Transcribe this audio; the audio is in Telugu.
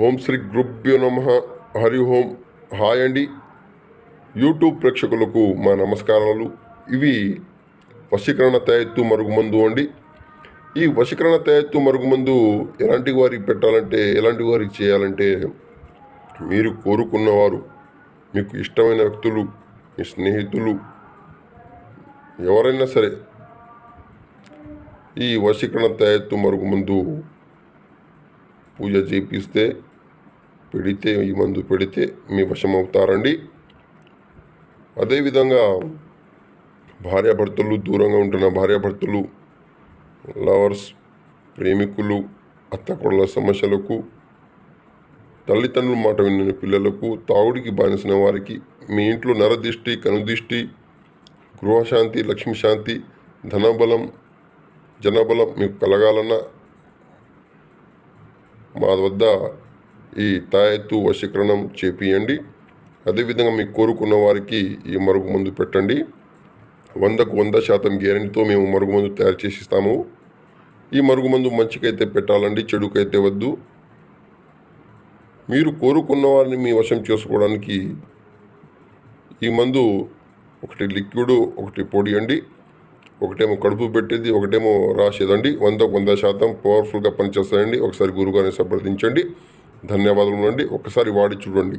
ఓం శ్రీ గురుభ్యో నమః. హరి ఓం. హాయ్ అండి, యూట్యూబ్ ప్రేక్షకులకు మా నమస్కారాలు. ఇవి వశీకరణ తాయెత్తు మరుగుమందు అండి. ఈ వశీకరణ తాయెత్తు మరుగుమందు ఎలాంటి వారికి పెట్టాలంటే, ఎలాంటి వారికి చేయాలంటే, మీరు కోరుకున్నవారు, మీకు ఇష్టమైన వ్యక్తులు, మీ స్నేహితులు ఎవరైనా సరే ఈ వశీకరణ తాయెత్తు మరుగుమందు పూజ చేపిస్తే, పెడితే, ఈ మందు పెడితే మీ వశమవుతారండి. అదేవిధంగా భార్యాభర్తలు, దూరంగా ఉంటున్న భార్యాభర్తలు, లవర్స్, ప్రేమికులు, అత్తకొడల సమస్యలకు, తల్లిదండ్రుల మాట విన్న పిల్లలకు, తాగుడికి బానిసిన వారికి, మీ ఇంట్లో నరదిష్టి, కనుదిష్టి, గృహశాంతి, లక్ష్మీశాంతి, ధనబలం, జనబలం మీకు కలగాలన్నా మా వద్ద ఈ తాయెత్తు వశీకరణం చేపియండి. అదేవిధంగా మీకు కోరుకున్న వారికి ఈ మరుగుమందు పెట్టండి. 100కు 100% గ్యారెంటీతో మేము మరుగుమందు తయారు చేసి ఇస్తాము. ఈ మరుగుమందు మంచికైతే పెట్టాలండి, చెడుకైతే వద్దు. మీరు కోరుకున్న వారిని మీ వశం చేసుకోవడానికి ఈ మందు ఒకటి లిక్విడ్, ఒకటి పొడి అండి. ఒకటేమో కడుపు పెట్టేది, ఒకటేమో రాసేదండి. 100కు 100% పవర్ఫుల్గా పనిచేస్తాయండి. ఒకసారి గురుగారిని సంప్రదించండి. ధన్యవాదములు అండి. ఒకసారి వాడి చూడండి.